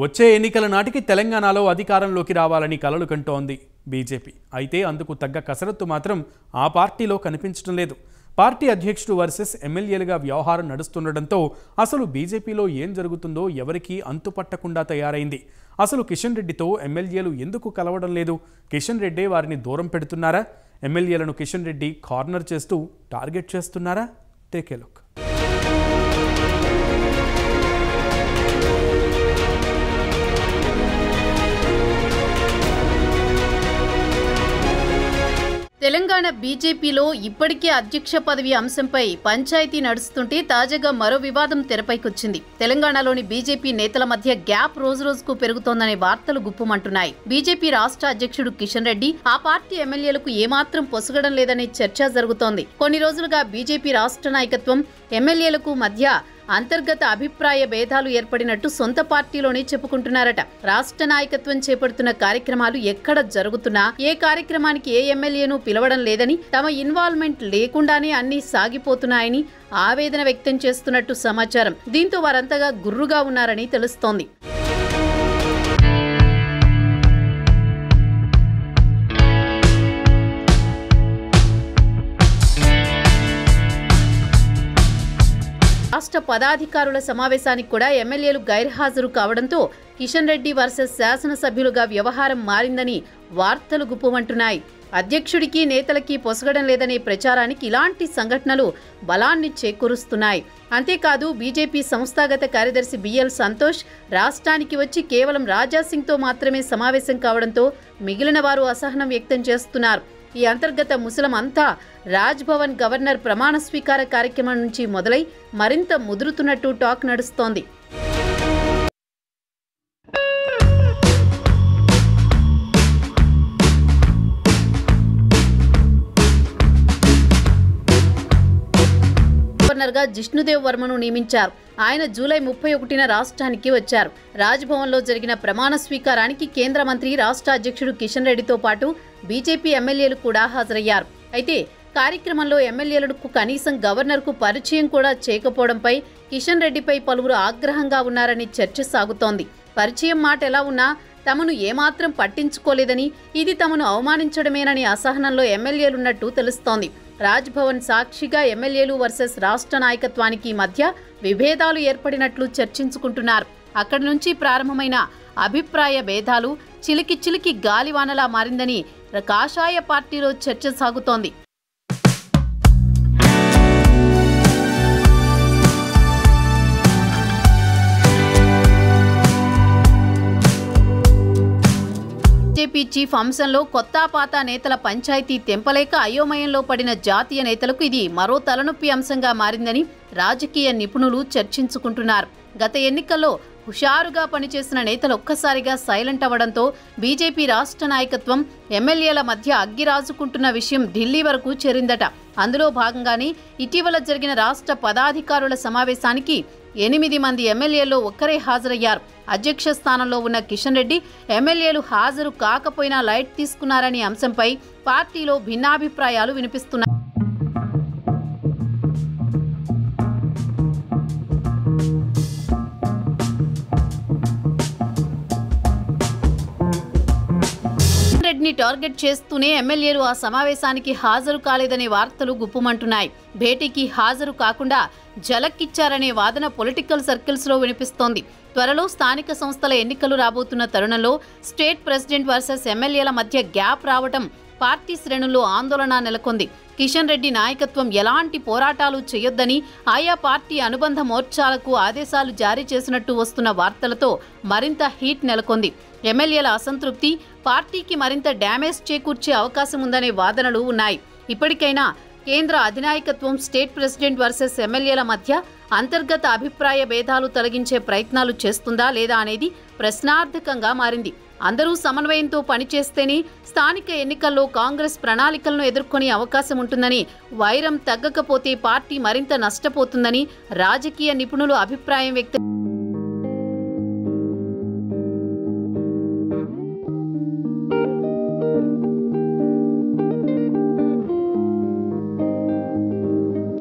వచ్చే ఎన్నికల నాటికి తెలంగాణలో అధికారంలోకి రావాలని కలలు కంటోంది బీజేపీ. అయితే అందుకు తగ్గ కసరత్తు మాత్రం ఆ పార్టీలో కనిపించడం లేదు. పార్టీ అధ్యక్షుడు వర్సెస్ ఎమ్మెల్యేలుగా వ్యవహారం నడుస్తుండటంతో అసలు బీజేపీలో ఏం జరుగుతుందో ఎవరికీ అంతుపట్టకుండా తయారైంది. అసలు కిషన్ రెడ్డితో ఎమ్మెల్యేలు ఎందుకు కలవడం లేదు? కిషన్ రెడ్డి వారిని దూరం పెడుతున్నారా? ఎమ్మెల్యేలను కిషన్ రెడ్డి కార్నర్ చేస్తూ టార్గెట్ చేస్తున్నారా? Take a look. తెలంగాణ బీజేపీలో ఇప్పటికే అధ్యక్ష పదవి అంశంపై పంచాయతీ నడుస్తుంటే తాజాగా మరో వివాదం తెరపైకొచ్చింది. తెలంగాణలోని బీజేపీ నేతల మధ్య గ్యాప్ రోజురోజుకు పెరుగుతోందనే వార్తలు గుప్పుమంటున్నాయి. బీజేపీ రాష్ట్ర అధ్యక్షుడు కిషన్ రెడ్డి ఆ పార్టీ ఎమ్మెల్యేలకు ఏమాత్రం పొసగడం లేదనే చర్చ జరుగుతోంది. కొన్ని రోజులుగా బీజేపీ రాష్ట్ర నాయకత్వం ఎమ్మెల్యేలకు మధ్య అంతర్గత అభిప్రాయ భేదాలు ఏర్పడినట్టు సొంత పార్టీలోనే చెప్పుకుంటున్నారట. రాష్ట్ర నాయకత్వం చేపడుతున్న కార్యక్రమాలు ఎక్కడ జరుగుతున్నా ఏ కార్యక్రమానికి ఏ ఎమ్మెల్యేను పిలవడం లేదని, తమ ఇన్వాల్వ్మెంట్ లేకుండానే అన్ని సాగిపోతున్నాయని ఆవేదన వ్యక్తం చేస్తున్నట్టు సమాచారం. దీంతో వారంతగా గుర్రుగా ఉన్నారని తెలుస్తోంది. రాష్ట్ర పదాధికారుల సమావేశానికి కూడా ఎమ్మెల్యేలు గైర్హాజరు కావడంతో కిషన్ రెడ్డి వర్సెస్ శాసనసభ్యులుగా వ్యవహారం మారిందని వార్తలు గుప్పుమంటున్నాయి. అధ్యక్షుడికి నేతలకి పొసగడం లేదనే ప్రచారానికి ఇలాంటి సంఘటనలు బలాన్ని చేకూరుస్తున్నాయి. అంతేకాదు, బీజేపీ సంస్థాగత కార్యదర్శి బిఎల్ సంతోష్ రాష్ట్రానికి వచ్చి కేవలం రాజాసింగ్తో మాత్రమే సమావేశం కావడంతో మిగిలిన వారు అసహనం వ్యక్తం చేస్తున్నారు. ఈ అంతర్గత ముసలం అంతా రాజ్భవన్ గవర్నర్ ప్రమాణ స్వీకార కార్యక్రమం నుంచి మొదలై మరింత ముదురుతున్నట్టు టాక్ నడుస్తోంది. గవర్నర్గా జిష్ణుదేవ్ వర్మను నియమించారు. ఆయన జూలై 31న రాష్ట్రానికి వచ్చారు. రాజ్భవన్లో జరిగిన ప్రమాణ స్వీకారానికి కేంద్ర మంత్రి, రాష్ట్ర అధ్యక్షుడు కిషన్ రెడ్డితో పాటు బీజేపీ ఎమ్మెల్యేలు కూడా హాజరయ్యారు. అయితే కార్యక్రమంలో ఎమ్మెల్యేలకు కనీసం గవర్నర్కు పరిచయం కూడా చేయకపోవడంపై కిషన్ రెడ్డిపై పలువురు ఆగ్రహంగా ఉన్నారని చర్చ సాగుతోంది. పరిచయం మాట ఎలా ఉన్నా తమను ఏమాత్రం పట్టించుకోలేదని, ఇది తమను అవమానించడమేనని అసహనంలో ఎమ్మెల్యేలున్నట్టు తెలుస్తోంది. రాజ్భవన్ సాక్షిగా ఎమ్మెల్యేలు వర్సెస్ రాష్ట్ర నాయకత్వానికి మధ్య విభేదాలు ఏర్పడినట్లు చర్చించుకుంటున్నారు. అక్కడి నుంచి ప్రారంభమైన అభిప్రాయ భేదాలు చిలికి చిలికి గాలివానలా మారిందని కాషాయ పార్టీలో చర్చ సాగుతోంది. బీజేపీ చీఫ్ అంశంలో కొత్త పాత నేతల పంచాయతీ తెంపలేక అయోమయంలో పడిన జాతీయ నేతలకు ఇది మరో తలనొప్పి అంశంగా మారిందని రాజకీయ నిపుణులు చర్చించుకుంటున్నారు. గత ఎన్నికల్లో హుషారుగా పనిచేసిన నేతలు ఒక్కసారిగా సైలెంట్ అవ్వడంతో బీజేపీ రాష్ట్ర నాయకత్వం ఎమ్మెల్యేల మధ్య అగ్గిరాజుకుంటున్న విషయం ఢిల్లీ వరకు చేరిందట. అందులో భాగంగానే ఇటీవల జరిగిన రాష్ట్ర పదాధికారుల సమావేశానికి 8 మంది ఎమ్మెల్యేల్లో ఒక్కరే హాజరయ్యారు. అధ్యక్ష స్థానంలో ఉన్న కిషన్ రెడ్డి ఎమ్మెల్యేలు హాజరు కాకపోయినా లైట్ తీసుకున్నారనే అంశంపై పార్టీలో భిన్నాభిప్రాయాలు వినిపిస్తున్నాయి. రెడ్డిని టార్గెట్ చేస్తూనే ఎమ్మెల్యేలు ఆ సమావేశానికి హాజరు కాలేదనే వార్తలు గుప్పుమంటున్నాయి. భేటీకి హాజరు కాకుండా జలక్కిచ్చారనే వాదన పొలిటికల్ సర్కిల్స్ లో వినిపిస్తోంది. త్వరలో స్థానిక సంస్థల ఎన్నికలు రాబోతున్న తరుణంలో స్టేట్ ప్రెసిడెంట్ వర్సెస్ ఎమ్మెల్యేల మధ్య గ్యాప్ రావటం పార్టీ శ్రేణుల్లో ఆందోళన నెలకొంది. కిషన్ రెడ్డి నాయకత్వం ఎలాంటి పోరాటాలు చేయొద్దని ఆయా పార్టీ అనుబంధ మోర్చాలకు ఆదేశాలు జారీ చేసినట్టు వస్తున్న వార్తలతో మరింత హీట్ నెలకొంది. ఎమ్మెల్యేల అసంతృప్తి పార్టీకి మరింత డ్యామేజ్ చేకూర్చే అవకాశం ఉందనే వాదనలు ఉన్నాయి. ఇప్పటికైనా కేంద్ర అధినాయకత్వం స్టేట్ ప్రెసిడెంట్ వర్సెస్ ఎమ్మెల్యేల మధ్య అంతర్గత అభిప్రాయ భేదాలు తొలగించే ప్రయత్నాలు చేస్తుందా లేదా అనేది ప్రశ్నార్థకంగా మారింది. అందరూ సమన్వయంతో పనిచేస్తేనే స్థానిక ఎన్నికల్లో కాంగ్రెస్ ప్రణాళికలను ఎదుర్కొనే అవకాశం ఉంటుందని, వైరం తగ్గకపోతే పార్టీ మరింత నష్టపోతుందని రాజకీయ నిపుణులు అభిప్రాయం వ్యక్తం